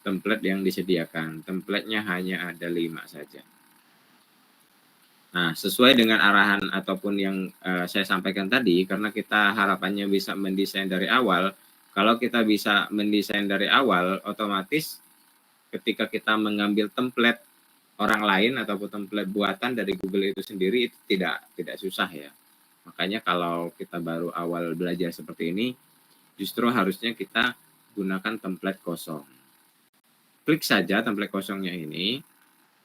template yang disediakan. Templatenya hanya ada 5 saja. Nah, sesuai dengan arahan ataupun yang saya sampaikan tadi, karena kita harapannya bisa mendesain dari awal, kalau kita bisa mendesain dari awal, otomatis ketika kita mengambil template orang lain ataupun template buatan dari Google itu sendiri itu tidak susah ya. Makanya kalau kita baru awal belajar seperti ini, justru harusnya kita gunakan template kosong. Klik saja template kosongnya ini,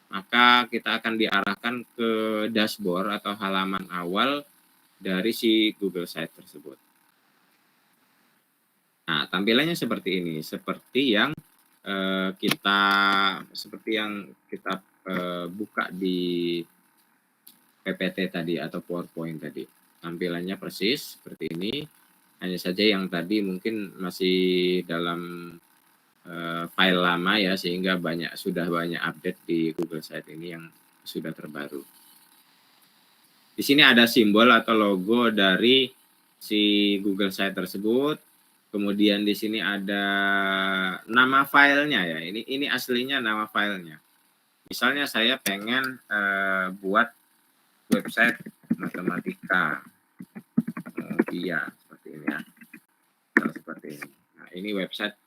maka kita akan diarahkan ke dashboard atau halaman awal dari si Google Site tersebut. Nah, tampilannya seperti ini, seperti yang kita buka di PPT tadi atau PowerPoint tadi. Tampilannya persis seperti ini, hanya saja yang tadi mungkin masih dalam file lama ya, sehingga sudah banyak update di Google Site ini yang sudah terbaru. Di sini ada simbol atau logo dari si Google Site tersebut. Kemudian di sini ada nama filenya ya. Ini aslinya nama filenya. Misalnya saya pengen buat website matematika iya seperti ini ya. Seperti ini. Nah, ini website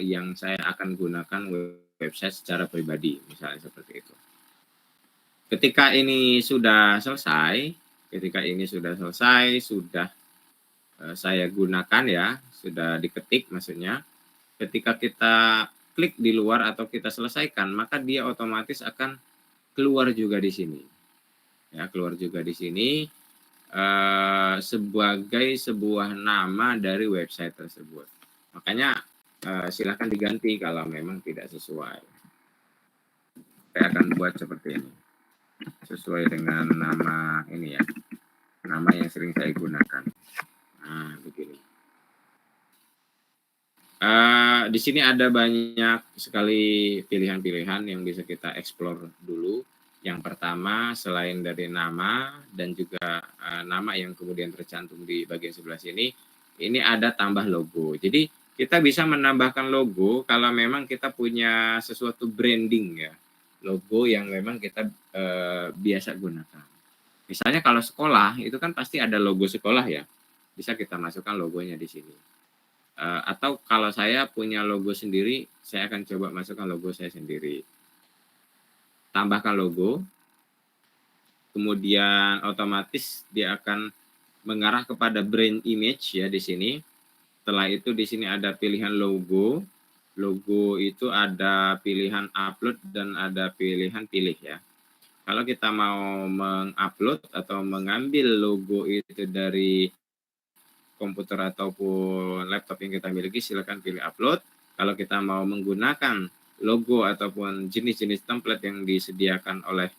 yang saya akan gunakan website secara pribadi, misalnya seperti itu. Ketika ini sudah selesai, sudah saya gunakan ya, sudah diketik maksudnya, ketika kita klik di luar atau kita selesaikan, maka dia otomatis akan keluar juga di sini. Ya, keluar juga di sini sebagai sebuah nama dari website tersebut. Makanya silakan diganti kalau memang tidak sesuai. Saya akan buat seperti ini, sesuai dengan nama ini ya, nama yang sering saya gunakan. Nah, begini. Di sini ada banyak sekali pilihan-pilihan yang bisa kita explore dulu. Yang pertama, selain dari nama dan juga nama yang kemudian tercantum di bagian sebelah sini, ini ada tambah logo. Jadi kita bisa menambahkan logo kalau memang kita punya sesuatu branding ya, logo yang memang kita biasa gunakan. Misalnya kalau sekolah itu kan pasti ada logo sekolah ya, bisa kita masukkan logonya di sini. Atau kalau saya punya logo sendiri, saya akan coba masukkan logo saya sendiri. Tambahkan logo, kemudian otomatis dia akan mengarah kepada brand image ya di sini. Setelah itu di sini ada pilihan logo. Logo itu ada pilihan upload dan ada pilihan pilih ya. Kalau kita mau mengupload atau mengambil logo itu dari komputer ataupun laptop yang kita miliki, silakan pilih upload. Kalau kita mau menggunakan logo ataupun jenis-jenis template yang disediakan oleh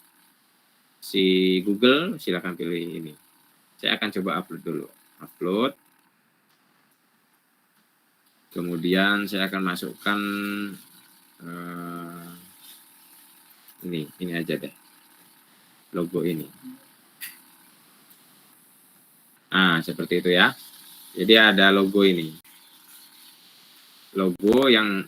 si Google, silakan pilih ini. Saya akan coba upload dulu. Upload. Kemudian saya akan masukkan ini aja deh, logo ini. Nah, seperti itu ya. Jadi ada logo ini. Logo yang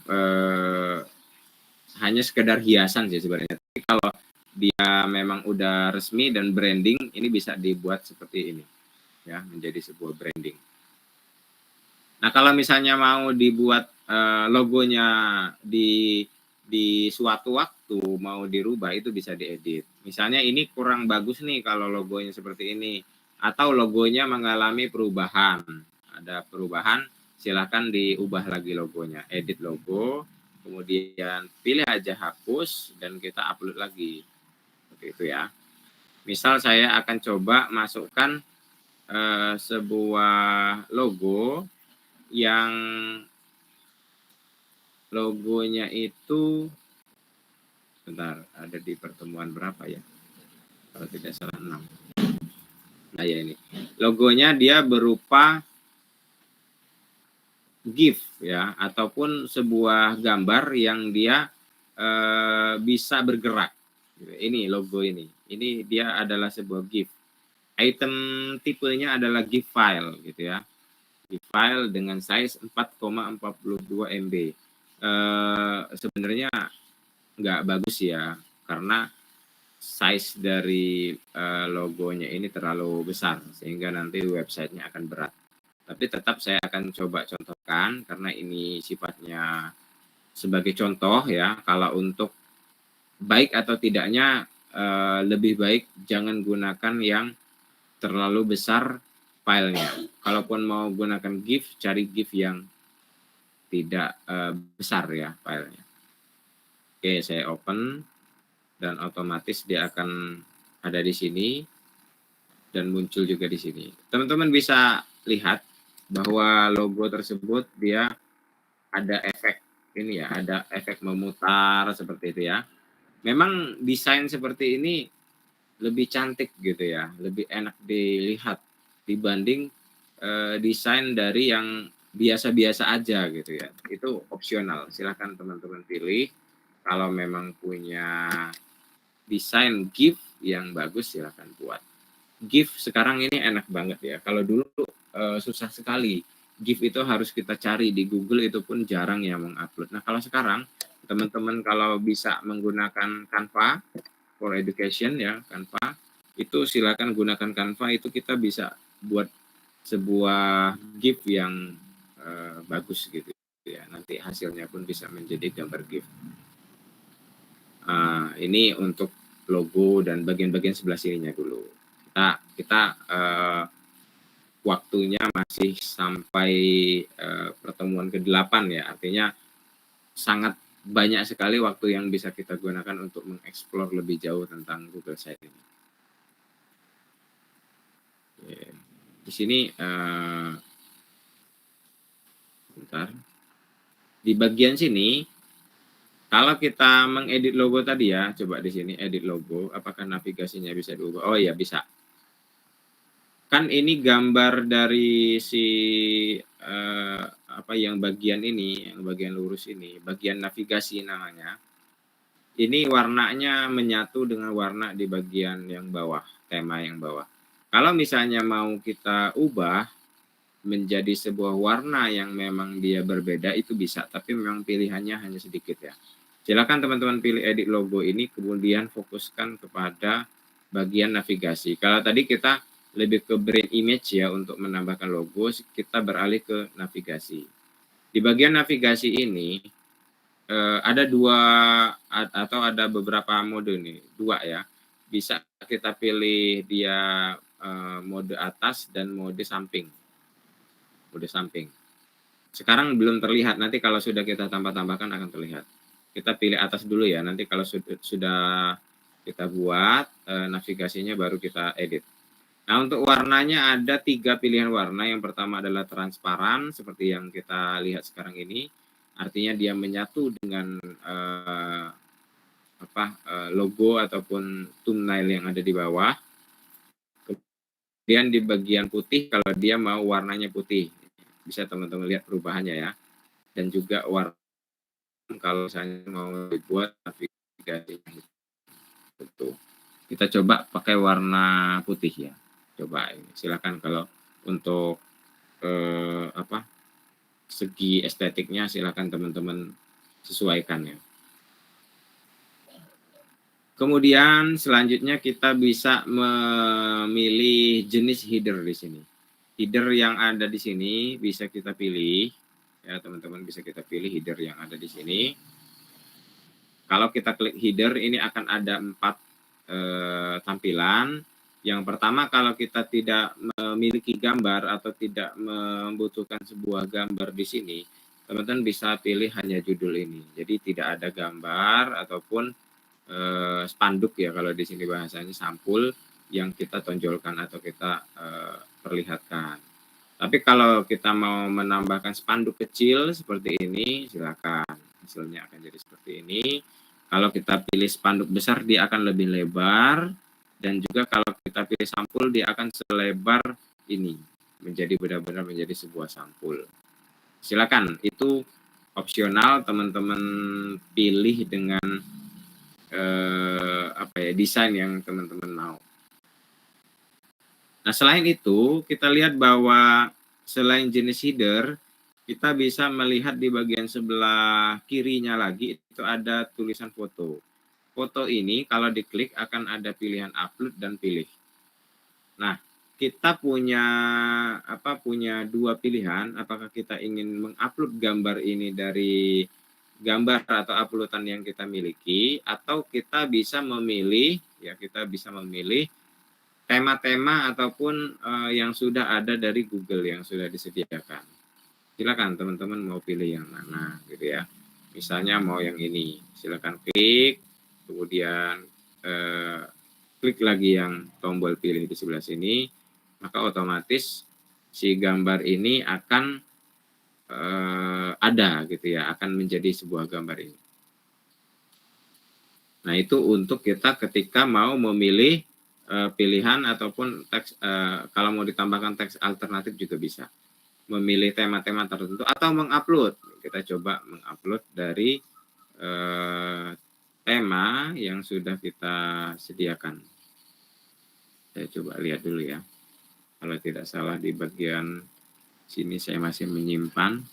hanya sekedar hiasan sih sebenarnya. Tapi kalau dia memang udah resmi dan branding, ini bisa dibuat seperti ini. Ya, menjadi sebuah branding. Nah, kalau misalnya mau dibuat logonya di suatu waktu mau dirubah, itu bisa diedit. Misalnya ini kurang bagus nih kalau logonya seperti ini, atau logonya mengalami perubahan. Ada perubahan, silakan diubah lagi logonya. Edit logo, kemudian pilih aja hapus dan kita upload lagi. Seperti itu ya. Misal saya akan coba masukkan sebuah logo yang logonya itu bentar, ada di pertemuan berapa ya? Kalau tidak salah 6. Nah ya ini. Logonya dia berupa GIF ya, ataupun sebuah gambar yang dia bisa bergerak. Ini logo ini. Ini dia adalah sebuah GIF. Item tipenya adalah GIF file gitu ya. GIF file dengan size 4,42 MB. sebenarnya nggak bagus ya, karena size dari logonya ini terlalu besar sehingga nanti websitenya akan berat. Tapi tetap saya akan coba contohkan karena ini sifatnya sebagai contoh ya. Kalau untuk baik atau tidaknya, lebih baik jangan gunakan yang terlalu besar filenya. Kalaupun mau gunakan GIF, cari GIF yang tidak besar ya filenya. Oke, saya open dan otomatis dia akan ada di sini dan muncul juga di sini. Teman-teman bisa lihat bahwa logo tersebut dia ada efek ini ya, ada efek memutar seperti itu ya. Memang desain seperti ini lebih cantik gitu ya, lebih enak dilihat dibanding desain dari yang biasa-biasa aja gitu ya. Itu opsional, silahkan teman-teman pilih. Kalau memang punya desain GIF yang bagus silahkan buat. GIF sekarang ini enak banget ya. Kalau dulu susah sekali. GIF itu harus kita cari di Google, itu pun jarang yang mengupload. Nah kalau sekarang teman-teman kalau bisa menggunakan Canva for Education ya, Canva itu silakan gunakan Canva, itu kita bisa buat sebuah GIF yang bagus gitu ya. Nanti hasilnya pun bisa menjadi gambar GIF. Ini untuk logo dan bagian-bagian sebelah sininya dulu. Kita waktunya masih sampai pertemuan ke-8 ya, artinya sangat banyak sekali waktu yang bisa kita gunakan untuk mengeksplor lebih jauh tentang Google Site ini. Di sini bentar. Di bagian sini kalau kita mengedit logo tadi ya, coba di sini edit logo, apakah navigasinya bisa diubah? Oh iya bisa. Kan ini gambar dari si yang bagian ini, yang bagian lurus ini, bagian navigasi namanya. Ini warnanya menyatu dengan warna di bagian yang bawah, tema yang bawah. Kalau misalnya mau kita ubah menjadi sebuah warna yang memang dia berbeda, itu bisa, tapi memang pilihannya hanya sedikit ya. Silakan teman-teman pilih edit logo ini, kemudian fokuskan kepada bagian navigasi. Kalau tadi kita lebih ke brand image ya untuk menambahkan logo, kita beralih ke navigasi. Di bagian navigasi ini ada ada beberapa mode nih, 2 ya. Bisa kita pilih dia mode atas dan mode samping. Mode samping. Sekarang belum terlihat, nanti kalau sudah kita tambah-tambahkan akan terlihat. Kita pilih atas dulu ya, nanti kalau sudah kita buat navigasinya baru kita edit. Nah, untuk warnanya ada 3 pilihan warna. Yang pertama adalah transparan seperti yang kita lihat sekarang ini. Artinya dia menyatu dengan logo ataupun thumbnail yang ada di bawah. Kemudian di bagian putih kalau dia mau warnanya putih. Bisa teman-teman lihat perubahannya ya. Dan juga warna kalau misalnya mau dibuat navigasi itu. Kita coba pakai warna putih ya. Coba ini. Silakan kalau untuk segi estetiknya silakan teman-teman sesuaikan ya. Kemudian selanjutnya kita bisa memilih jenis header di sini. Header yang ada di sini bisa kita pilih ya, teman-teman bisa kita pilih header yang ada di sini. Kalau kita klik header ini akan ada 4 tampilan. Yang pertama, kalau kita tidak memiliki gambar atau tidak membutuhkan sebuah gambar di sini, teman-teman bisa pilih hanya judul ini. Jadi tidak ada gambar ataupun spanduk ya, kalau di sini bahasanya sampul yang kita tonjolkan atau kita perlihatkan. Tapi kalau kita mau menambahkan spanduk kecil seperti ini, silakan. Hasilnya akan jadi seperti ini. Kalau kita pilih spanduk besar, dia akan lebih lebar. Dan juga kalau kita pilih sampul, dia akan selebar ini. Menjadi benar-benar menjadi sebuah sampul. Silakan, itu opsional, teman-teman pilih dengan desain yang teman-teman mau. Nah, selain itu, kita lihat bahwa selain jenis header, kita bisa melihat di bagian sebelah kirinya lagi itu ada tulisan foto. Foto ini kalau diklik akan ada pilihan upload dan pilih. Nah, kita punya dua pilihan, apakah kita ingin mengupload gambar ini dari gambar atau uploadan yang kita miliki, atau kita bisa memilih tema-tema ataupun yang sudah ada dari Google yang sudah disediakan. Silakan teman-teman mau pilih yang mana gitu ya. Misalnya mau yang ini, silakan klik, kemudian klik lagi yang tombol pilih di sebelah sini, maka otomatis si gambar ini akan ada gitu ya, akan menjadi sebuah gambar ini. Nah, itu untuk kita ketika mau memilih pilihan ataupun teks, kalau mau ditambahkan teks alternatif juga bisa. Memilih tema-tema tertentu atau mengupload. Kita coba mengupload dari tema yang sudah kita sediakan. Saya coba lihat dulu ya. Kalau tidak salah di bagian sini saya masih menyimpan.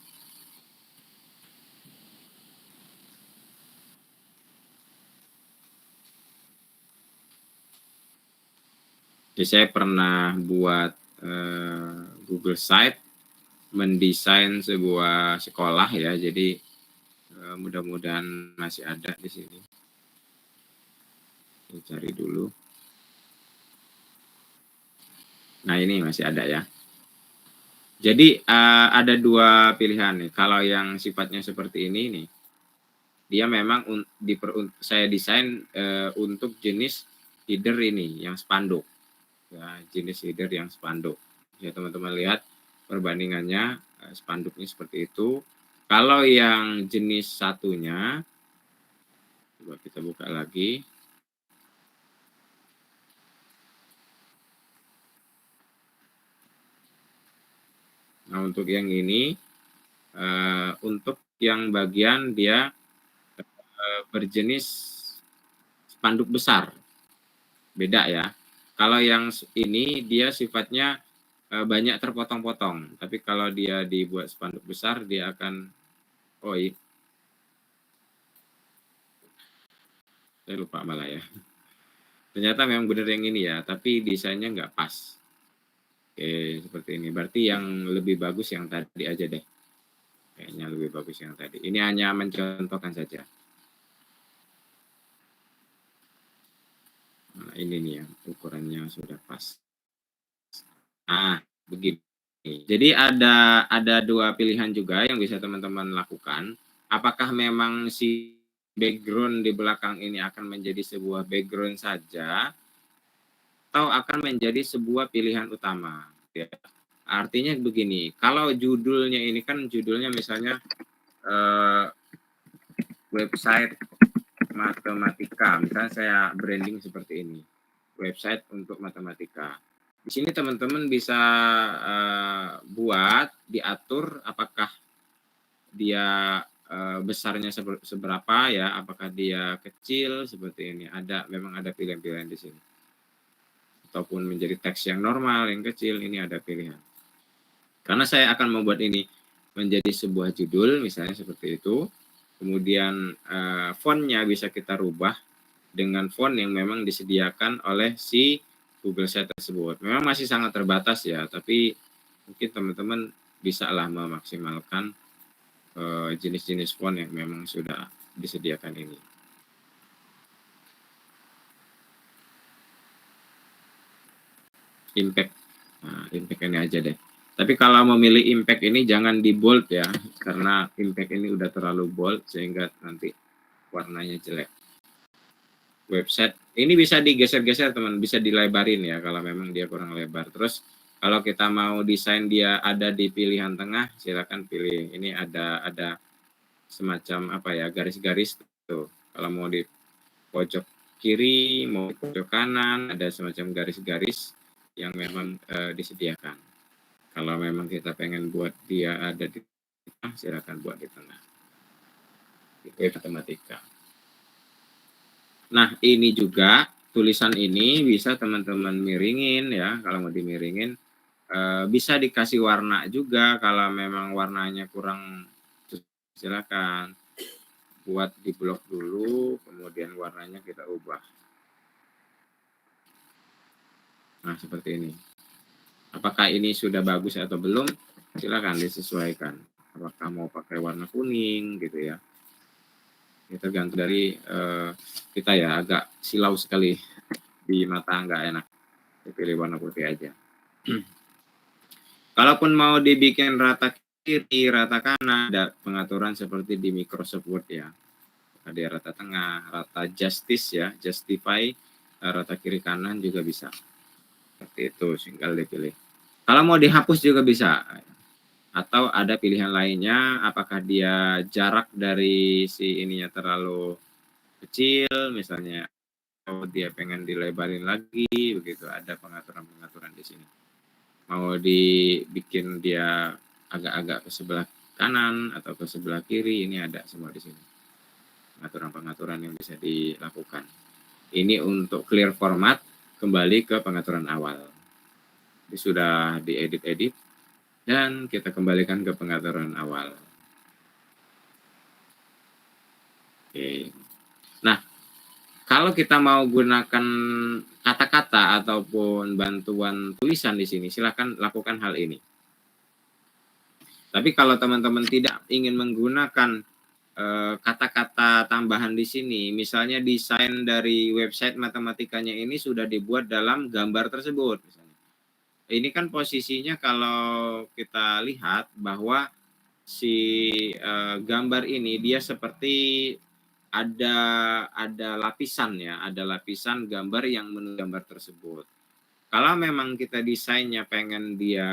Jadi saya pernah buat Google Site, mendesain sebuah sekolah ya. Jadi mudah-mudahan masih ada di sini. Saya cari dulu. Nah, ini masih ada ya. Jadi ada dua pilihan nih. Kalau yang sifatnya seperti ini nih, dia memang saya desain untuk jenis header ini yang spanduk. Ya, jenis header yang spanduk. Ya, teman-teman lihat perbandingannya spanduknya seperti itu. Kalau yang jenis satunya, coba kita buka lagi. Nah, untuk yang ini, untuk yang bagian dia berjenis spanduk besar, beda ya. Kalau yang ini dia sifatnya banyak terpotong-potong, tapi kalau dia dibuat spanduk besar dia akan, saya lupa malah ya. Ternyata memang benar yang ini ya, tapi desainnya nggak pas. Oke, seperti ini. Berarti yang lebih bagus yang tadi aja deh. Kayaknya lebih bagus yang tadi. Ini hanya mencontohkan saja. Nah, ini nih ya, ukurannya sudah pas. Nah, begini. Jadi ada dua pilihan juga yang bisa teman-teman lakukan. Apakah memang si background di belakang ini akan menjadi sebuah background saja, atau akan menjadi sebuah pilihan utama. Ya. Artinya begini, kalau judulnya ini kan judulnya misalnya website matematika, misalnya saya branding seperti ini, website untuk matematika. Di sini teman-teman bisa buat, diatur apakah dia besarnya seberapa ya, apakah dia kecil seperti ini. Memang ada pilihan-pilihan di sini. Ataupun menjadi teks yang normal, yang kecil, ini ada pilihan. Karena saya akan membuat ini menjadi sebuah judul, misalnya seperti itu. Kemudian fontnya bisa kita rubah dengan font yang memang disediakan oleh si Google Site tersebut. Memang masih sangat terbatas ya, tapi mungkin teman-teman bisa lah memaksimalkan jenis-jenis font yang memang sudah disediakan ini. Impact, nah, impact ini aja deh. Tapi kalau memilih impact ini jangan di bold ya, karena impact ini udah terlalu bold sehingga nanti warnanya jelek. Website ini bisa digeser-geser teman, bisa dilebarin ya kalau memang dia kurang lebar. Terus kalau kita mau desain dia ada di pilihan tengah, silakan pilih. Ini ada semacam apa ya, garis-garis tuh. Kalau mau di pojok kiri, mau di pojok kanan, ada semacam garis-garis yang memang disediakan. Kalau memang kita pengen buat dia ada di tengah, silakan buat di tengah. Itu matematika. Nah, ini juga tulisan ini bisa teman-teman miringin ya, kalau mau dimiringin Bisa dikasih warna juga kalau memang warnanya kurang, silakan buat di blok dulu, kemudian warnanya kita ubah. Nah, seperti ini. Apakah ini sudah bagus atau belum? Silakan disesuaikan. Apakah mau pakai warna kuning gitu ya. Itu tergantung dari kita ya, agak silau sekali di mata, nggak enak. Dipilih warna putih aja. Kalaupun mau dibikin rata kiri, rata kanan, ada pengaturan seperti di Microsoft Word ya. Ada rata tengah, rata justice ya, justify, rata kiri kanan juga bisa. Seperti itu, tinggal dipilih. Kalau mau dihapus juga bisa. Atau ada pilihan lainnya, apakah dia jarak dari si ininya terlalu kecil, misalnya, atau dia pengen dilebarin lagi, begitu. Ada pengaturan-pengaturan di sini. Mau dibikin dia agak-agak ke sebelah kanan atau ke sebelah kiri, ini ada semua di sini. Pengaturan-pengaturan yang bisa dilakukan. Ini untuk clear format, kembali ke pengaturan awal. Ini sudah diedit-edit, dan kita kembalikan ke pengaturan awal. Oke. Nah, kalau kita mau gunakan kata-kata ataupun bantuan tulisan di sini, silakan lakukan hal ini. Tapi kalau teman-teman tidak ingin menggunakan kata-kata tambahan di sini, misalnya desain dari website matematikanya ini sudah dibuat dalam gambar tersebut. Misalnya. Ini kan posisinya kalau kita lihat bahwa si gambar ini dia seperti ada lapisan ya, ada lapisan gambar yang menuju gambar tersebut. Kalau memang kita desainnya pengen dia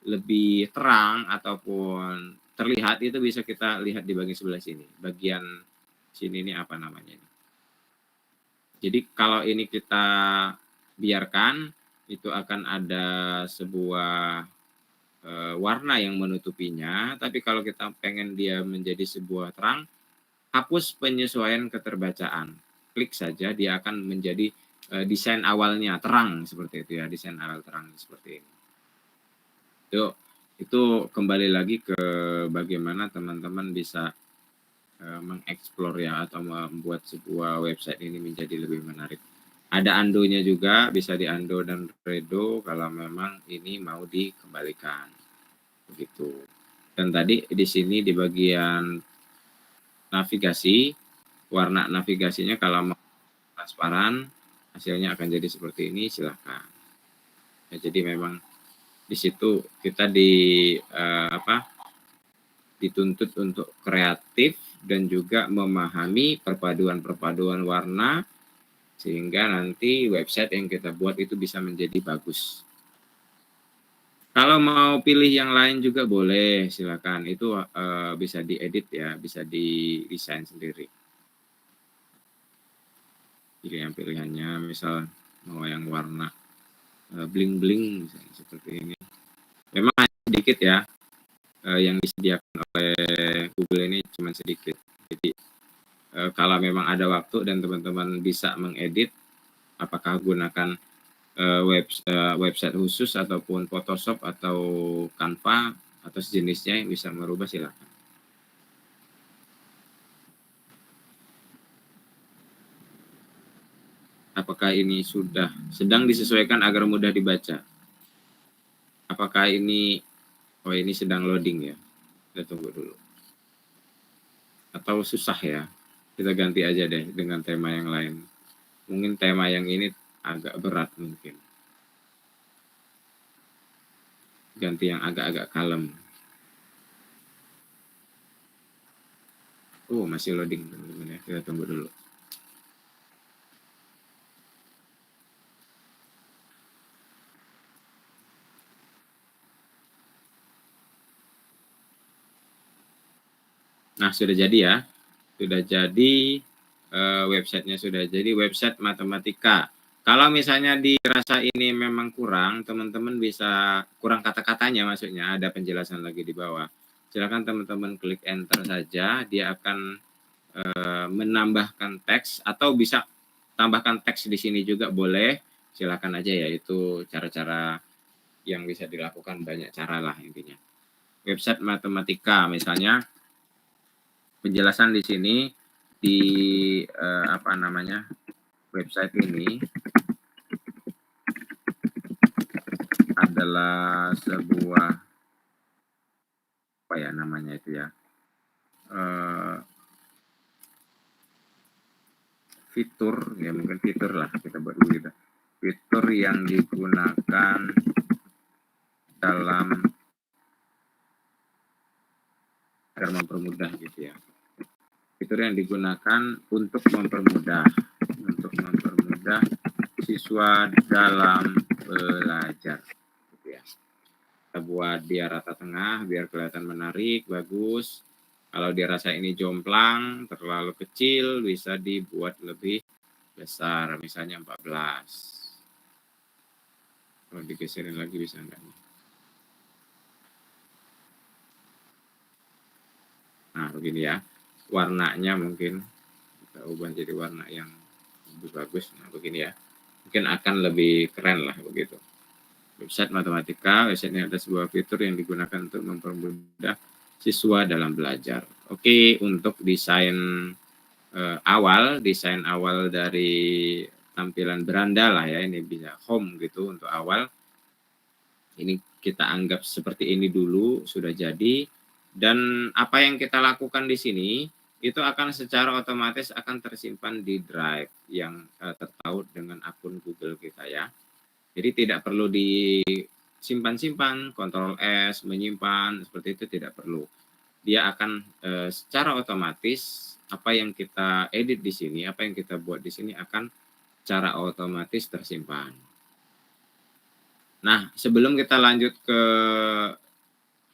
lebih terang ataupun terlihat, itu bisa kita lihat di bagian sebelah sini. Bagian sini ini apa namanya ini. Jadi kalau ini kita biarkan, itu akan ada sebuah warna yang menutupinya. Tapi kalau kita pengen dia menjadi sebuah terang, hapus penyesuaian keterbacaan. Klik saja, dia akan menjadi desain awalnya terang seperti itu ya, desain awal terang seperti ini. Itu kembali lagi ke bagaimana teman-teman bisa mengeksplor ya, atau membuat sebuah website ini menjadi lebih menarik. Ada undo-nya juga, bisa di undo dan redo kalau memang ini mau dikembalikan. Begitu. Dan tadi di sini di bagian navigasi, warna navigasinya kalau mau transparan, hasilnya akan jadi seperti ini, silahkan. Ya, jadi memang di situ kita dituntut untuk kreatif dan juga memahami perpaduan-perpaduan warna, sehingga nanti website yang kita buat itu bisa menjadi bagus. Kalau mau pilih yang lain juga boleh, silakan. Itu bisa diedit ya, bisa didesain sendiri. Pilih yang pilihannya, misal mau yang warna bling-bling misalnya seperti ini. Memang sedikit ya, yang disediakan oleh Google ini cuma sedikit. Jadi kalau memang ada waktu dan teman-teman bisa mengedit, apakah gunakan website khusus ataupun Photoshop atau Canva atau sejenisnya yang bisa merubah, silakan. Apakah ini sudah sedang disesuaikan agar mudah dibaca? Apakah ini ini sedang loading ya? Kita tunggu dulu. Atau susah ya? Kita ganti aja deh dengan tema yang lain. Mungkin tema yang ini agak berat mungkin. Ganti yang agak-agak kalem. Masih loading teman-teman ya. Kita tunggu dulu. Nah, sudah jadi ya. Sudah jadi, websitenya sudah jadi, website matematika. Kalau misalnya dirasa ini memang kurang, teman-teman bisa kurang kata-katanya maksudnya, ada penjelasan lagi di bawah. Silakan teman-teman klik enter saja, dia akan menambahkan teks, atau bisa tambahkan teks di sini juga boleh. Silakan aja ya, itu cara-cara yang bisa dilakukan, banyak cara lah intinya. Website matematika misalnya, penjelasan di sini di website ini adalah sebuah fitur, ya mungkin fitur lah kita buat dulu gitu. Fitur yang digunakan dalam agar mempermudah gitu ya. Fitur yang digunakan untuk mempermudah siswa dalam belajar gitu ya. Kita buat dia rata tengah biar kelihatan menarik, bagus. Kalau dia rasa ini jomplang, terlalu kecil, bisa dibuat lebih besar, misalnya 14. Kalau digeserin lagi bisa enggak nih? Nah, begini ya. Warnanya mungkin kita ubah jadi warna yang lebih bagus. Nah, begini ya. Mungkin akan lebih keren lah begitu. Website matematika, website ini ada sebuah fitur yang digunakan untuk mempermudah siswa dalam belajar. Oke, untuk desain awal dari tampilan beranda lah ya, ini bisa home gitu untuk awal. Ini kita anggap seperti ini dulu, sudah jadi. Dan apa yang kita lakukan di sini, itu akan secara otomatis akan tersimpan di drive yang tertaut dengan akun Google kita ya. Jadi tidak perlu disimpan-simpan, Ctrl S, menyimpan, seperti itu tidak perlu. Dia akan secara otomatis apa yang kita edit di sini, apa yang kita buat di sini akan secara otomatis tersimpan. Nah, sebelum kita lanjut ke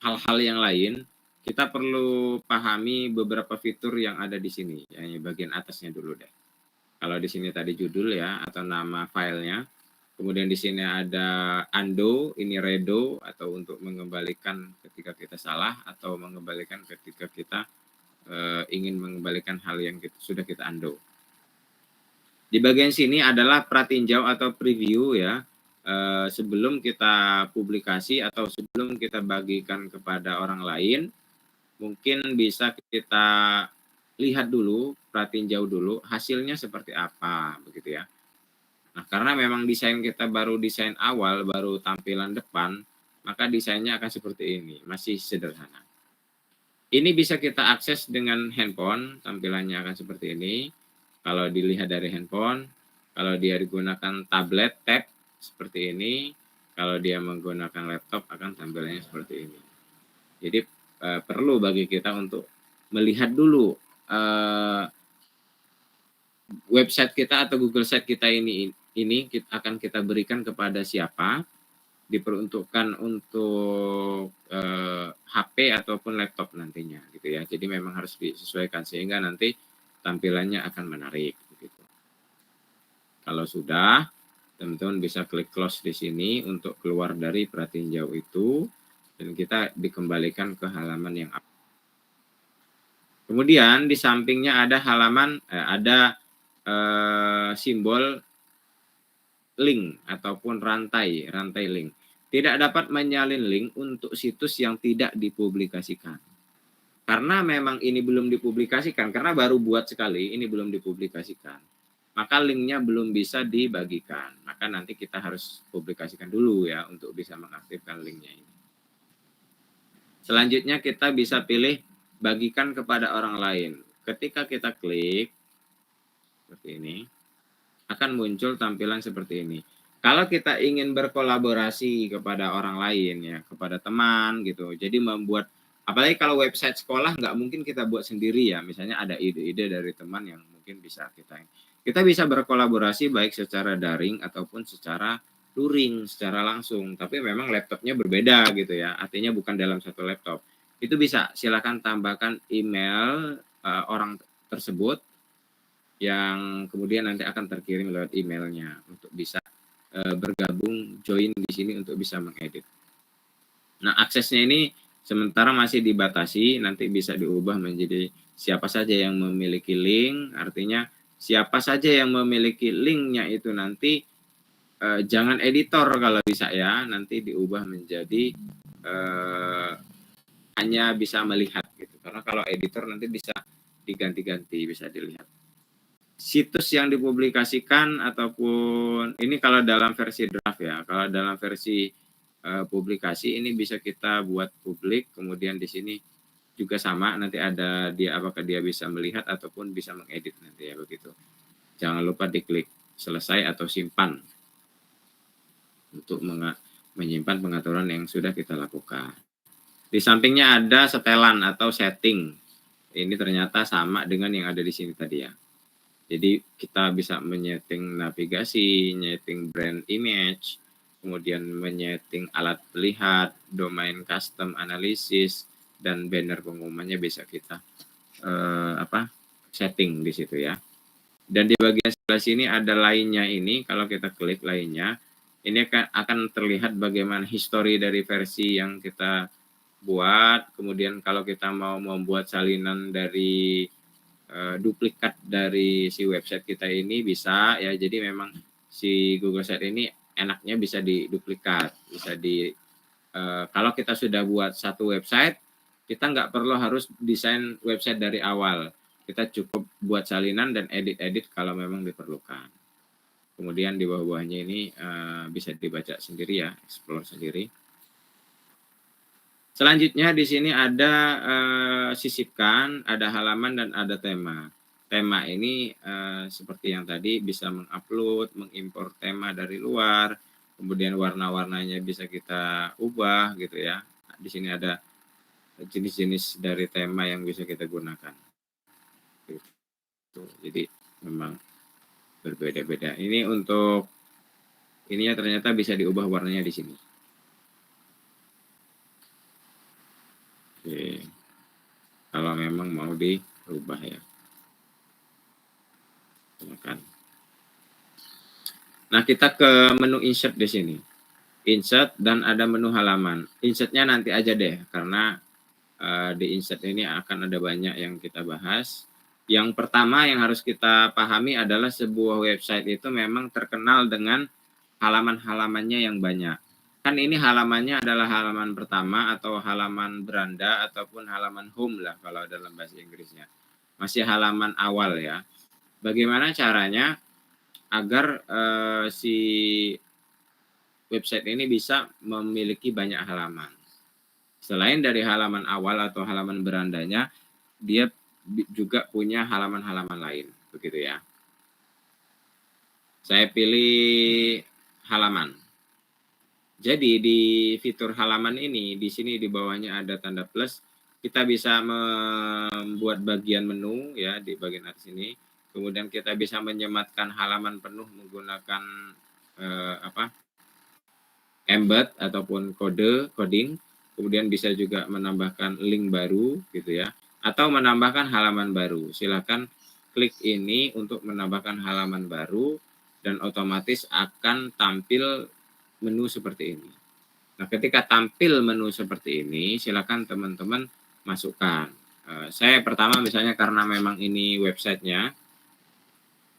hal-hal yang lain, kita perlu pahami beberapa fitur yang ada di sini. Ya, bagian atasnya dulu deh. Kalau di sini tadi judul ya, atau nama filenya. Kemudian di sini ada undo, ini redo, atau untuk mengembalikan ketika kita salah, atau mengembalikan ketika kita ingin mengembalikan hal yang sudah kita undo. Di bagian sini adalah pratinjau atau preview ya. Sebelum kita publikasi atau sebelum kita bagikan kepada orang lain, mungkin bisa kita lihat dulu, pratinjau dulu hasilnya seperti apa begitu ya. Nah, karena memang desain kita baru desain awal, baru tampilan depan, maka desainnya akan seperti ini, masih sederhana. Ini bisa kita akses dengan handphone, tampilannya akan seperti ini. Kalau dilihat dari handphone, kalau dia digunakan tablet, tab, seperti ini. Kalau dia menggunakan laptop, akan tampilannya seperti ini. Jadi, perlu bagi kita untuk melihat dulu website kita atau Google Site kita ini akan kita berikan kepada siapa, diperuntukkan untuk HP ataupun laptop nantinya gitu ya. Jadi memang harus disesuaikan sehingga nanti tampilannya akan menarik begitu. Kalau sudah, teman-teman bisa klik close di sini untuk keluar dari pratinjau itu dan kita dikembalikan ke halaman yang kemudian di sampingnya ada halaman simbol link ataupun rantai link. Tidak dapat menyalin link untuk situs yang tidak dipublikasikan. Karena memang ini belum dipublikasikan, karena baru buat sekali, ini belum dipublikasikan. Maka linknya belum bisa dibagikan. Maka nanti kita harus publikasikan dulu ya untuk bisa mengaktifkan linknya ini. Selanjutnya kita bisa pilih bagikan kepada orang lain. Ketika kita klik seperti ini, akan muncul tampilan seperti ini. Kalau kita ingin berkolaborasi kepada orang lain ya, kepada teman gitu. Jadi membuat, apalagi kalau website sekolah nggak mungkin kita buat sendiri ya. Misalnya ada ide-ide dari teman yang mungkin bisa kita bisa berkolaborasi baik secara daring ataupun secara luring, secara langsung. Tapi memang laptopnya berbeda gitu ya. Artinya bukan dalam satu laptop. Itu bisa, silakan tambahkan email orang tersebut yang kemudian nanti akan terkirim lewat emailnya untuk bisa bergabung, join di sini untuk bisa mengedit. Nah, aksesnya ini sementara masih dibatasi, nanti bisa diubah menjadi siapa saja yang memiliki link, artinya siapa saja yang memiliki linknya itu nanti jangan editor kalau bisa ya, nanti diubah menjadi hanya bisa melihat gitu. Karena kalau editor nanti bisa diganti-ganti, bisa dilihat. Situs yang dipublikasikan ataupun ini kalau dalam versi draft ya, kalau dalam versi publikasi ini bisa kita buat publik, kemudian di sini juga sama, nanti ada dia apakah dia bisa melihat ataupun bisa mengedit nanti ya begitu. Jangan lupa diklik selesai atau simpan untuk menyimpan pengaturan yang sudah kita lakukan. Di sampingnya ada setelan atau setting. Ini ternyata sama dengan yang ada di sini tadi ya. Jadi kita bisa menyeting navigasi, menyeting brand image, kemudian menyeting alat melihat, domain custom analysis, dan banner pengumumannya bisa kita setting di situ ya. Dan di bagian sebelah sini ada lainnya ini, kalau kita klik lainnya, ini akan terlihat bagaimana histori dari versi yang kita buat, kemudian kalau kita mau membuat salinan dari duplikat dari si website kita ini bisa ya. Jadi memang si Google Site ini enaknya bisa diduplikat, bisa kalau kita sudah buat satu website, kita nggak perlu harus desain website dari awal. Kita cukup buat salinan dan edit-edit kalau memang diperlukan. Kemudian di bawah-bawahnya ini bisa dibaca sendiri ya, explore sendiri. Selanjutnya di sini ada sisipkan, ada halaman dan ada tema. Tema ini seperti yang tadi bisa mengupload, mengimpor tema dari luar, kemudian warna-warnanya bisa kita ubah gitu ya. Di sini ada jenis-jenis dari tema yang bisa kita gunakan. Gitu. Jadi memang berbeda-beda. Ini untuk ininya ternyata bisa diubah warnanya di sini. Oke. Kalau memang mau diubah ya. Silakan. Nah, kita ke menu insert di sini. Insert dan ada menu halaman. Insertnya nanti aja deh, karena di insert ini akan ada banyak yang kita bahas. Yang pertama yang harus kita pahami adalah sebuah website itu memang terkenal dengan halaman-halamannya yang banyak. Kan ini halamannya adalah halaman pertama atau halaman beranda ataupun halaman home lah kalau dalam bahasa Inggrisnya. Masih halaman awal ya. Bagaimana caranya agar si website ini bisa memiliki banyak halaman. Selain dari halaman awal atau halaman berandanya, dia juga punya halaman-halaman lain, begitu ya. Saya pilih halaman. Jadi di fitur halaman ini, di sini di bawahnya ada tanda plus, kita bisa membuat bagian menu ya di bagian atas ini. Kemudian kita bisa menyematkan halaman penuh menggunakan embed ataupun coding. Kemudian bisa juga menambahkan link baru gitu ya, atau menambahkan halaman baru. Silakan klik ini untuk menambahkan halaman baru dan otomatis akan tampil menu seperti ini. Nah, ketika tampil menu seperti ini, silakan teman-teman masukkan. Saya pertama misalnya karena memang ini websitenya,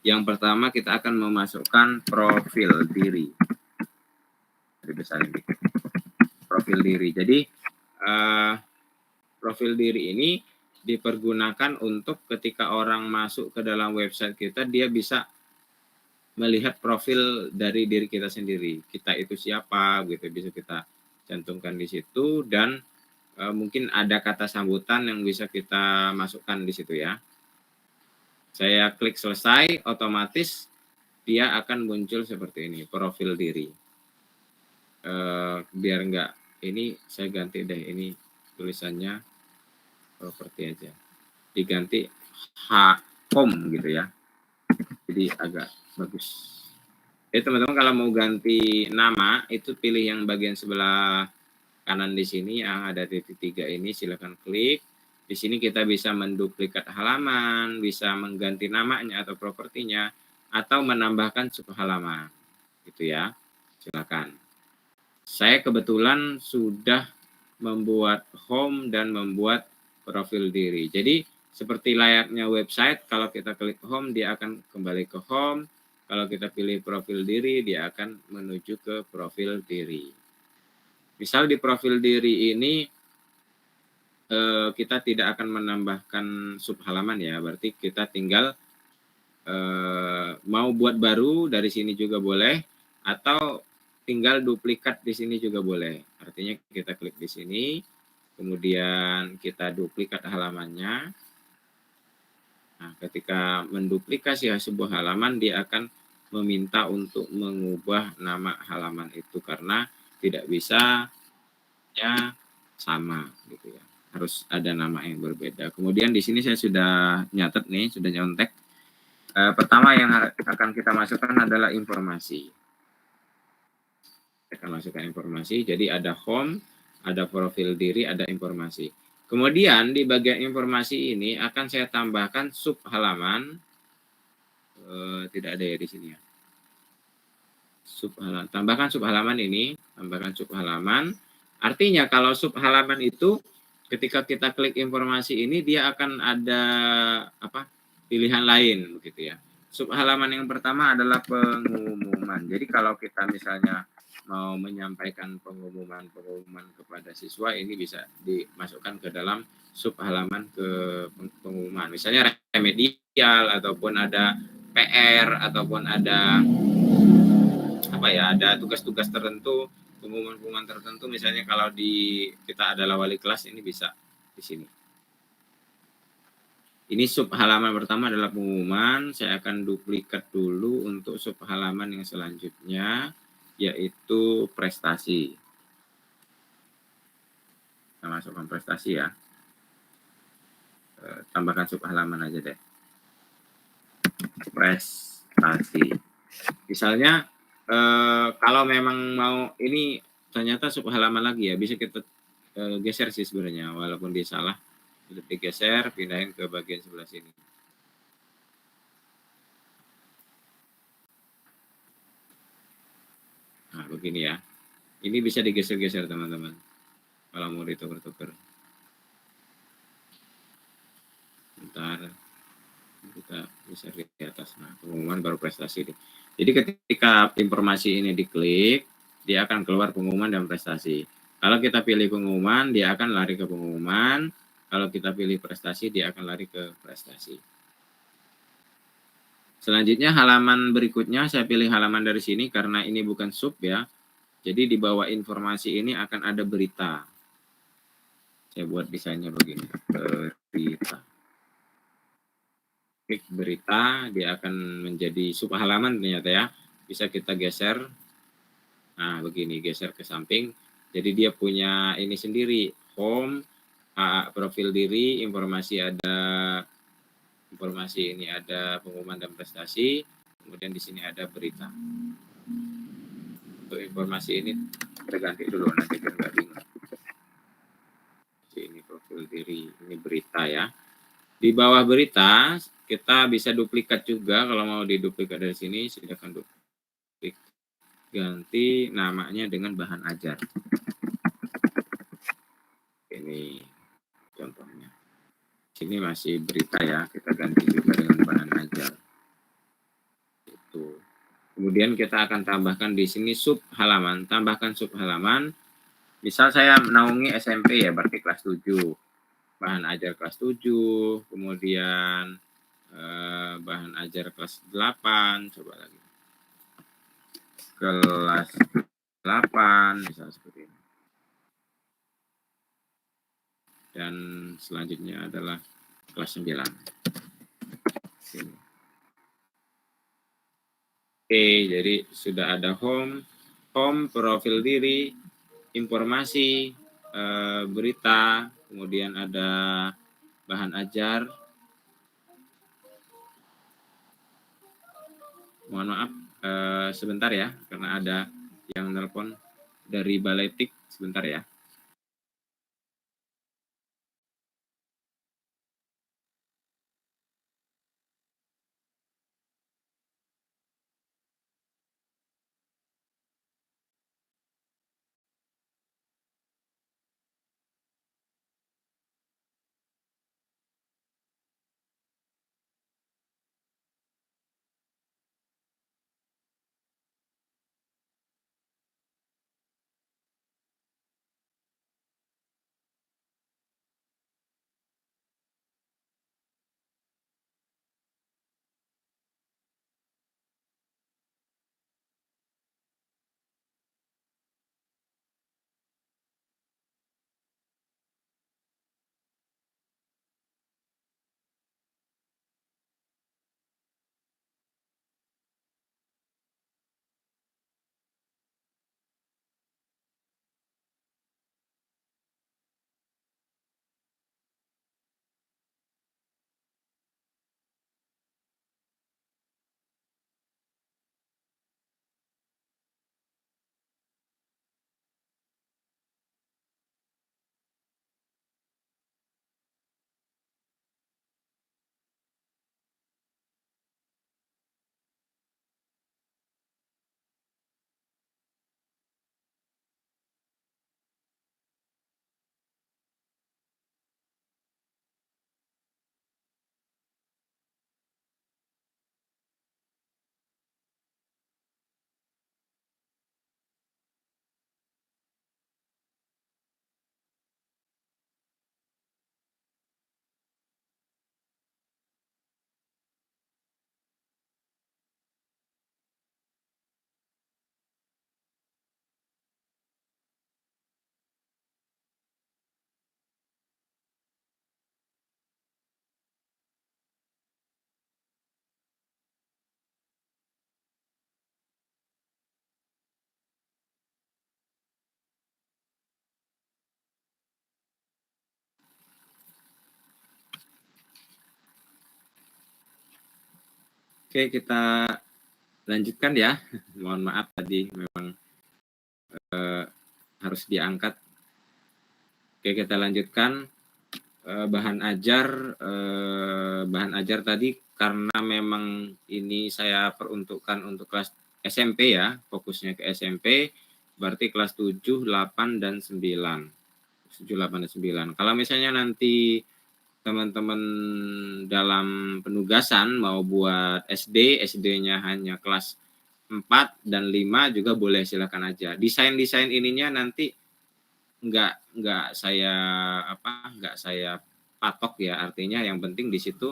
yang pertama kita akan memasukkan profil diri. Dibesarin dikit. Profil diri. Jadi profil diri ini dipergunakan untuk ketika orang masuk ke dalam website kita, dia bisa melihat profil dari diri kita sendiri. Kita itu siapa gitu, bisa kita cantumkan di situ, dan mungkin ada kata sambutan yang bisa kita masukkan di situ ya. Saya klik selesai, otomatis dia akan muncul seperti ini, profil diri. Biar enggak ini saya ganti deh, ini tulisannya properti aja, diganti home gitu ya, jadi agak bagus. Jadi teman-teman kalau mau ganti nama itu pilih yang bagian sebelah kanan di sini yang ada titik 3 ini, silakan klik. Di sini kita bisa menduplikat halaman, bisa mengganti namanya atau propertinya, atau menambahkan suku halaman gitu ya. Silakan. Saya kebetulan sudah membuat home dan membuat profil diri. Jadi seperti layaknya website, kalau kita klik home dia akan kembali ke home. Kalau kita pilih profil diri, dia akan menuju ke profil diri. Misal di profil diri ini kita tidak akan menambahkan sub halaman ya, berarti kita tinggal mau buat baru dari sini juga boleh, atau tinggal duplikat di sini juga boleh. Artinya kita klik di sini, kemudian kita duplikat halamannya. Nah, ketika menduplikasi sebuah halaman, dia akan meminta untuk mengubah nama halaman itu karena tidak bisa ya sama gitu ya. Harus ada nama yang berbeda. Kemudian di sini saya sudah nyatet nih, sudah nyontek. Pertama yang akan kita masukkan adalah informasi. Kita akan masukkan informasi. Jadi ada home, ada profil diri, ada informasi. Kemudian di bagian informasi ini akan saya tambahkan sub halaman. Tidak ada ya di sini ya. Tambahkan sub halaman ini, tambahkan sub halaman. Artinya kalau sub halaman itu ketika kita klik informasi ini dia akan ada pilihan lain begitu ya. Sub halaman yang pertama adalah pengumuman. Jadi kalau kita misalnya mau menyampaikan pengumuman kepada siswa, ini bisa dimasukkan ke dalam sub halaman ke pengumuman. Misalnya remedial ataupun ada PR ataupun ada ada tugas-tugas tertentu, pengumuman-pengumuman tertentu, misalnya kalau kita adalah wali kelas, ini bisa di sini. Ini sub halaman pertama adalah pengumuman. Saya akan duplikat dulu untuk sub halaman yang selanjutnya, yaitu prestasi. Kita masukkan prestasi ya. Tambahkan sub halaman aja deh. Prestasi. Misalnya kalau memang mau ini ternyata sub halaman lagi ya, bisa kita geser sih sebenarnya, walaupun dia salah, kita digeser, pindahin ke bagian sebelah sini. Nah, begini ya. Ini bisa digeser-geser teman-teman, kalau mau ditukar-tukar. Bentar, kita geser di atas. Nah, pengumuman baru prestasi. Jadi ketika informasi ini diklik, dia akan keluar pengumuman dan prestasi. Kalau kita pilih pengumuman, dia akan lari ke pengumuman. Kalau kita pilih prestasi, dia akan lari ke prestasi. Selanjutnya halaman berikutnya, saya pilih halaman dari sini karena ini bukan sub ya. Jadi di bawah informasi ini akan ada berita. Saya buat desainnya begini, berita. Klik berita, dia akan menjadi sub halaman ternyata ya. Bisa kita geser. Nah, begini, geser ke samping. Jadi dia punya ini sendiri, home, profil diri, informasi ini ada pengumuman dan prestasi, kemudian di sini ada berita. Untuk informasi ini kita ganti dulu nanti biar nggak bingung. Ini profil diri, ini berita ya. Di bawah berita kita bisa duplikat juga, kalau mau diduplikat dari sini silakan duplikat. Ganti namanya dengan bahan ajar. Ini contohnya. Sini masih berita ya, kita ganti juga dengan bahan ajar. Itu. Kemudian kita akan tambahkan di sini sub halaman, tambahkan sub halaman. Misal saya menaungi SMP ya, berarti kelas 7. Bahan ajar kelas 7, kemudian bahan ajar kelas 8, coba lagi. Kelas 8, misal seperti ini. Dan selanjutnya adalah kelas 9. Sini. Oke, jadi sudah ada home, profil diri, informasi, berita, kemudian ada bahan ajar. Mohon maaf, sebentar ya, karena ada yang nelpon dari Baletik, sebentar ya. Oke, kita lanjutkan ya. Mohon maaf tadi memang harus diangkat. Oke, kita lanjutkan. Bahan ajar tadi karena memang ini saya peruntukkan untuk kelas SMP ya, fokusnya ke SMP, berarti kelas 7, 8, dan 9. 7, 8, dan 9. Kalau misalnya nanti teman-teman dalam penugasan mau buat SD-nya hanya kelas 4 dan 5 juga boleh, silakan aja. Desain-desain ininya nanti nggak saya patok ya, artinya yang penting di situ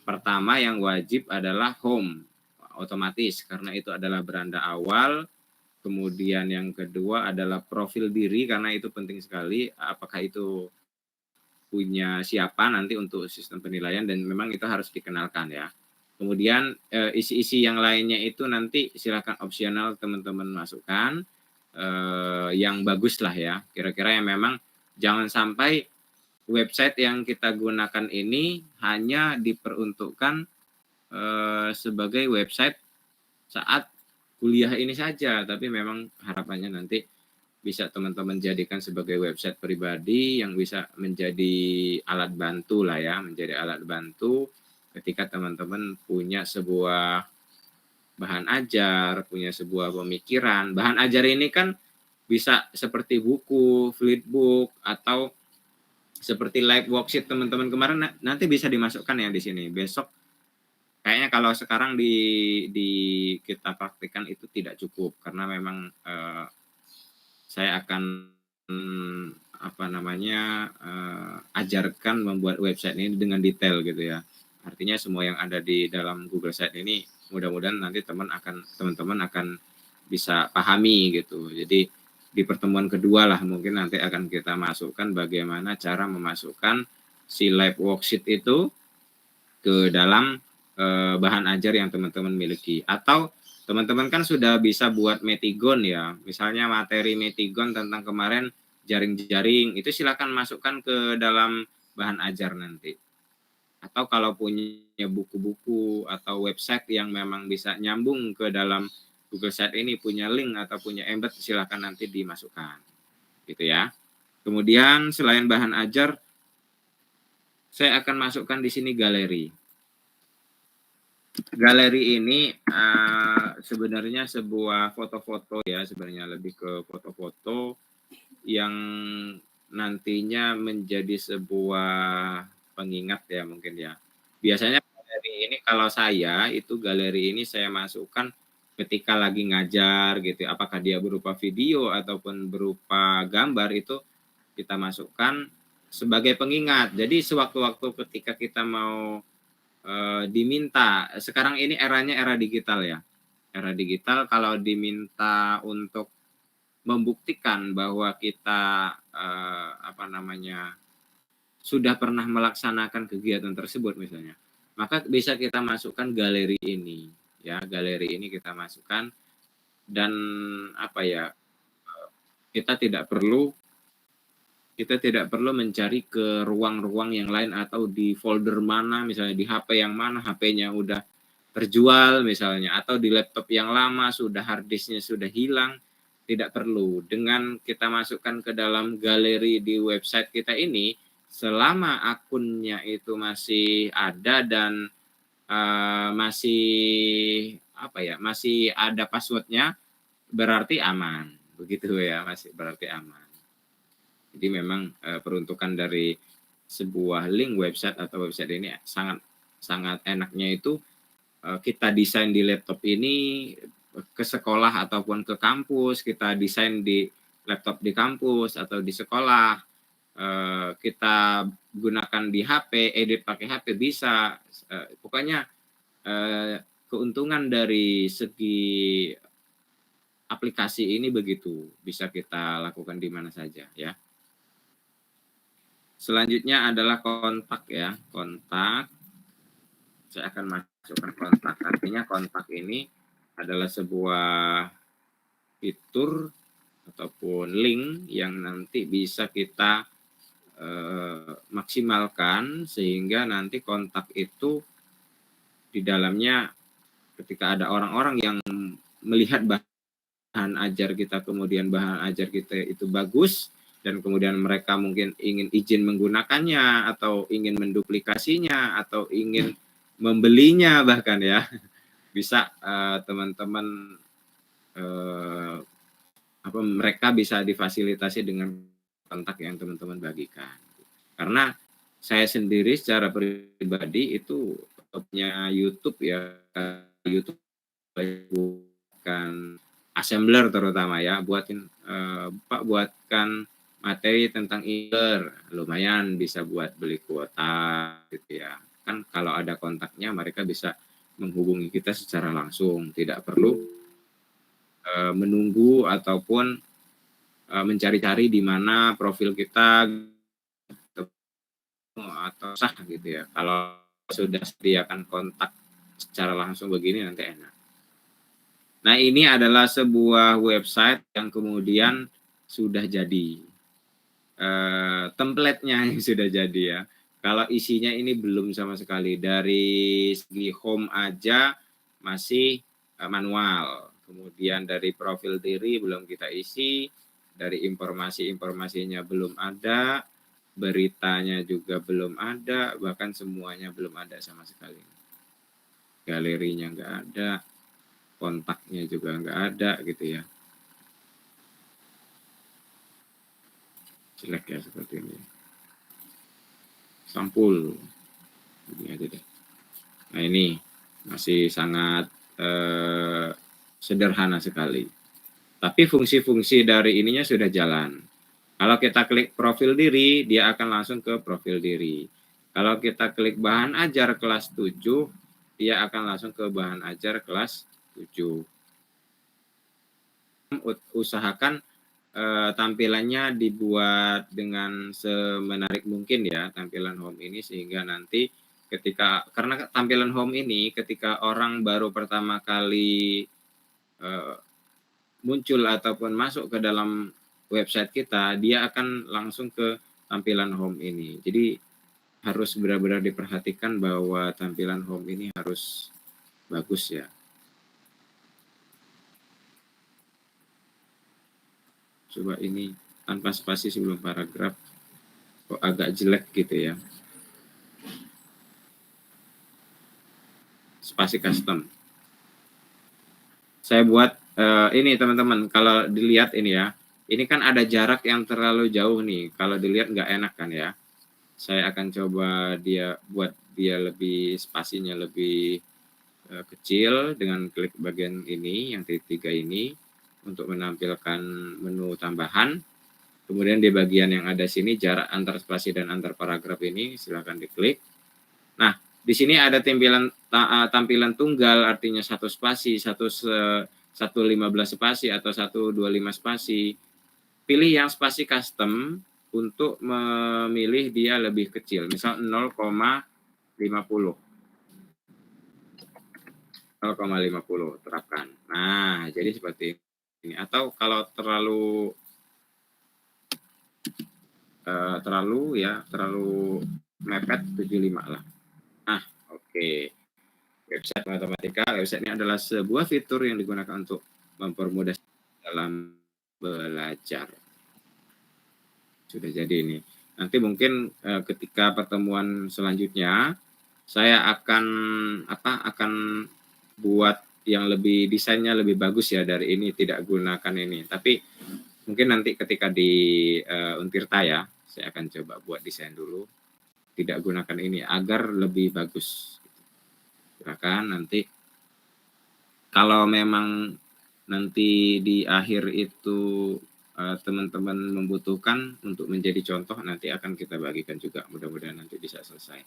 pertama yang wajib adalah home otomatis karena itu adalah beranda awal, kemudian yang kedua adalah profil diri karena itu penting sekali, apakah itu punya siapa nanti untuk sistem penilaian dan memang itu harus dikenalkan ya. Kemudian isi-isi yang lainnya itu nanti silakan opsional teman-teman masukkan yang bagus lah ya. Kira-kira yang memang jangan sampai website yang kita gunakan ini hanya diperuntukkan sebagai website saat kuliah ini saja, tapi memang harapannya nanti bisa teman-teman jadikan sebagai website pribadi yang bisa menjadi alat bantu lah ya, menjadi alat bantu ketika teman-teman punya sebuah bahan ajar, punya sebuah pemikiran. Bahan ajar ini kan bisa seperti buku, flipbook, atau seperti live worksheet teman-teman kemarin nanti bisa dimasukkan ya di sini. Besok kayaknya kalau sekarang di kita praktikkan itu tidak cukup karena memang saya akan ajarkan membuat website ini dengan detail gitu ya. Artinya semua yang ada di dalam Google Site ini mudah-mudahan nanti teman-teman akan bisa pahami gitu. Jadi di pertemuan kedua lah mungkin nanti akan kita masukkan bagaimana cara memasukkan si live worksheet itu ke dalam bahan ajar yang teman-teman miliki. Atau teman-teman kan sudah bisa buat Metigon ya, misalnya materi Metigon tentang kemarin jaring-jaring, itu silakan masukkan ke dalam bahan ajar nanti. Atau kalau punya buku-buku atau website yang memang bisa nyambung ke dalam Google Site ini, punya link atau punya embed, silakan nanti dimasukkan. Gitu ya. Kemudian selain bahan ajar, saya akan masukkan di sini galeri. Galeri ini sebenarnya sebuah foto-foto ya, sebenarnya lebih ke foto-foto yang nantinya menjadi sebuah pengingat ya mungkin ya. Biasanya galeri ini kalau saya itu galeri ini saya masukkan ketika lagi ngajar gitu, apakah dia berupa video ataupun berupa gambar itu kita masukkan sebagai pengingat. Jadi sewaktu-waktu ketika kita mau diminta, sekarang ini eranya era digital ya. Era digital kalau diminta untuk membuktikan bahwa kita sudah pernah melaksanakan kegiatan tersebut misalnya, maka bisa kita masukkan galeri ini ya, galeri ini kita masukkan dan kita tidak perlu mencari ke ruang-ruang yang lain atau di folder mana, misalnya di HP yang mana, HP-nya udah terjual misalnya, atau di laptop yang lama sudah hard disk-nya sudah hilang, tidak perlu. Dengan kita masukkan ke dalam galeri di website kita ini, selama akunnya itu masih ada dan masih ada password-nya, berarti aman. Begitu ya, masih berarti aman. Jadi memang peruntukan dari sebuah link website atau website ini sangat enaknya itu kita desain di laptop ini ke sekolah ataupun ke kampus, kita desain di laptop di kampus atau di sekolah, kita gunakan di HP, edit pakai HP bisa, pokoknya keuntungan dari segi aplikasi ini begitu, bisa kita lakukan di mana saja ya. Selanjutnya adalah kontak ya, kontak. Saya akan masukkan kontak. Artinya kontak ini adalah sebuah fitur ataupun link yang nanti bisa kita maksimalkan sehingga nanti kontak itu di dalamnya ketika ada orang-orang yang melihat bahan ajar kita, kemudian bahan ajar kita itu bagus, dan kemudian mereka mungkin ingin izin menggunakannya, atau ingin menduplikasinya, atau ingin membelinya bahkan ya, bisa teman-teman mereka bisa difasilitasi dengan kontak yang teman-teman bagikan. Karena saya sendiri secara pribadi itu punya YouTube ya, YouTube bukan assembler terutama ya, buatkan materi tentang lumayan bisa buat beli kuota gitu ya. Kan kalau ada kontaknya mereka bisa menghubungi kita secara langsung, tidak perlu menunggu ataupun mencari-cari di mana profil kita atau sah gitu ya. Kalau sudah sediakan kontak secara langsung begini nanti enak. Nah, ini adalah sebuah website yang kemudian sudah jadi. Template-nya yang sudah jadi ya. Kalau isinya ini belum sama sekali. Dari segi home aja masih manual. Kemudian dari profil diri belum kita isi. Dari informasi-informasinya belum ada. Beritanya juga belum ada. Bahkan semuanya belum ada sama sekali. Galerinya nggak ada. Kontaknya juga nggak ada gitu ya. Jelek ya seperti ini. Sampul. Ini aja deh. Nah, ini masih sangat sederhana sekali. Tapi fungsi-fungsi dari ininya sudah jalan. Kalau kita klik profil diri, dia akan langsung ke profil diri. Kalau kita klik bahan ajar kelas 7, dia akan langsung ke bahan ajar kelas 7. Usahakan tampilannya dibuat dengan semenarik mungkin ya, tampilan home ini, sehingga nanti karena tampilan home ini ketika orang baru pertama kali muncul ataupun masuk ke dalam website kita, dia akan langsung ke tampilan home ini. Jadi harus benar-benar diperhatikan bahwa tampilan home ini harus bagus ya. Coba ini tanpa spasi sebelum paragraf, kok agak jelek gitu ya. Spasi custom. Saya buat ini teman-teman, kalau dilihat ini ya, ini kan ada jarak yang terlalu jauh nih. Kalau dilihat nggak enak kan ya. Saya akan coba buat dia lebih, spasinya lebih kecil dengan klik bagian ini, yang titik 3 ini, untuk menampilkan menu tambahan. Kemudian di bagian yang ada sini, jarak antar spasi dan antar paragraf ini, silakan diklik. Nah, di sini ada tampilan tunggal, artinya 1 spasi, 115 spasi, atau 125 spasi. Pilih yang spasi custom untuk memilih dia lebih kecil, misal 0,50. 0,50 terapkan. Nah, jadi seperti ini. Atau kalau terlalu mepet, 75 lah. Nah, oke. Website matematika. Website ini adalah sebuah fitur yang digunakan untuk mempermudah dalam belajar. Sudah jadi ini. Nanti mungkin ketika pertemuan selanjutnya saya akan buat yang lebih, desainnya lebih bagus ya dari ini, tidak gunakan ini. Tapi mungkin nanti ketika di Untirta ya, saya akan coba buat desain dulu, tidak gunakan ini agar lebih bagus. Silakan nanti kalau memang nanti di akhir itu teman-teman membutuhkan untuk menjadi contoh, nanti akan kita bagikan juga, mudah-mudahan nanti bisa selesai.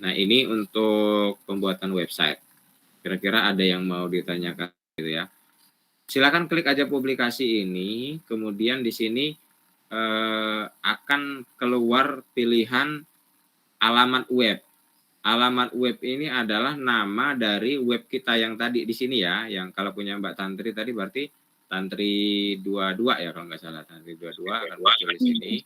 Nah, ini untuk pembuatan website. Kira-kira ada yang mau ditanyakan gitu ya. Silakan klik aja publikasi ini, kemudian di sini akan keluar pilihan alamat web. Alamat web ini adalah nama dari web kita yang tadi di sini ya, yang kalau punya Mbak Tantri tadi berarti Tantri 22 ya kalau nggak salah, Tantri 22 akan muncul di sini.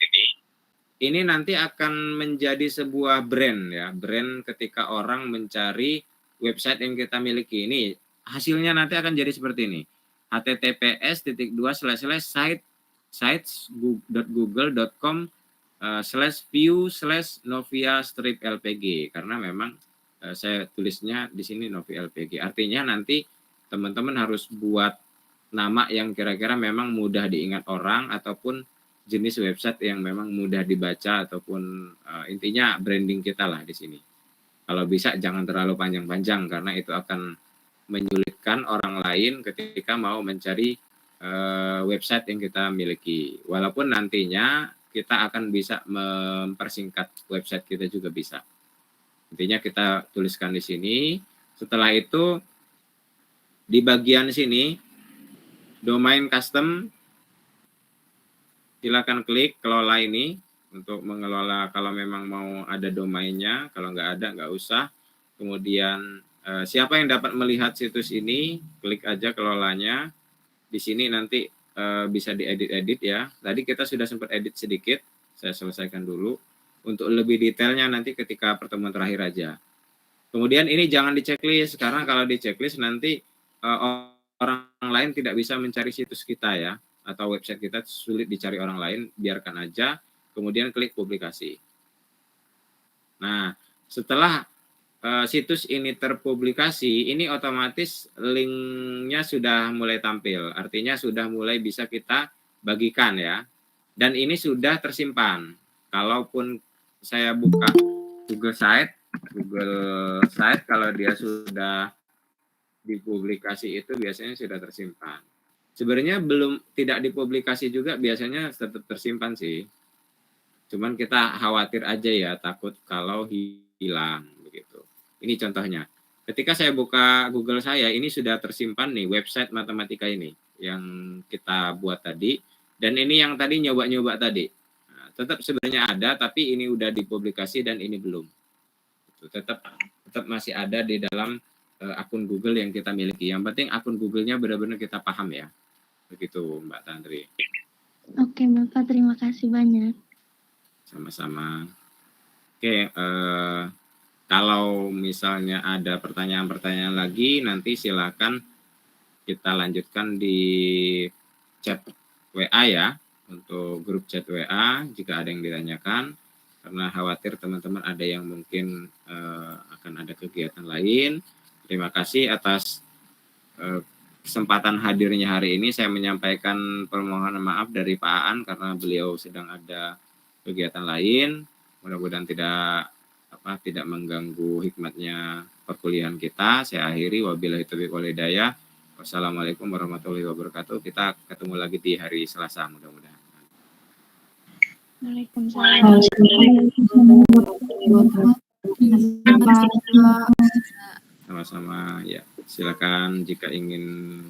Ini nanti akan menjadi sebuah brand ya, brand ketika orang mencari website yang kita miliki ini, hasilnya nanti akan jadi seperti ini. https://sites.google.com/view/novia-lpg, karena memang saya tulisnya di sini Novia LPG. Artinya nanti teman-teman harus buat nama yang kira-kira memang mudah diingat orang, ataupun jenis website yang memang mudah dibaca, ataupun intinya branding kita lah di sini. Kalau bisa jangan terlalu panjang-panjang, karena itu akan menyulitkan orang lain ketika mau mencari website yang kita miliki. Walaupun nantinya kita akan bisa mempersingkat website kita juga bisa. Intinya kita tuliskan di sini. Setelah itu di bagian sini domain custom, silakan klik kelola ini untuk mengelola kalau memang mau ada domainnya. Kalau nggak ada nggak usah. Kemudian siapa yang dapat melihat situs ini, klik aja kelolanya. Di sini nanti bisa diedit-edit ya. Tadi kita sudah sempat edit sedikit, saya selesaikan dulu. Untuk lebih detailnya nanti ketika pertemuan terakhir aja. Kemudian ini jangan di checklist, karena kalau di checklist nanti orang lain tidak bisa mencari situs kita ya, atau website kita sulit dicari orang lain. Biarkan aja, kemudian klik publikasi. Nah, setelah situs ini terpublikasi, ini otomatis linknya sudah mulai tampil, artinya sudah mulai bisa kita bagikan ya, dan ini sudah tersimpan. Kalaupun saya buka Google Site, kalau dia sudah dipublikasi itu biasanya sudah tersimpan. Sebenarnya tidak dipublikasi juga biasanya tetap tersimpan sih, cuman kita khawatir aja ya, takut kalau hilang begitu. Ini contohnya. Ketika saya buka Google saya, ini sudah tersimpan nih website matematika ini yang kita buat tadi, dan ini yang tadi nyoba-nyoba tadi. Nah, tetap sebenarnya ada, tapi ini udah dipublikasi dan ini belum. Tetap masih ada di dalam akun Google yang kita miliki. Yang penting akun Google-nya benar-benar kita paham ya. Begitu Mbak Tantri. Oke Bapak, terima kasih banyak. Sama-sama. Oke, kalau misalnya ada pertanyaan-pertanyaan lagi, nanti silakan kita lanjutkan di chat WA ya, untuk grup chat WA jika ada yang ditanyakan, karena khawatir teman-teman ada yang mungkin akan ada kegiatan lain. Terima kasih atas kesempatan hadirnya hari ini. Saya menyampaikan permohonan maaf dari Pak Aan karena beliau sedang ada kegiatan lain. Mudah-mudahan tidak mengganggu hikmatnya perkuliahan kita. Saya akhiri, wabillahi taufiq wal hidayah. Wassalamualaikum warahmatullahi wabarakatuh. Kita ketemu lagi di hari Selasa mudah-mudahan. Waalaikumsalam. Sama-sama ya. Silakan jika ingin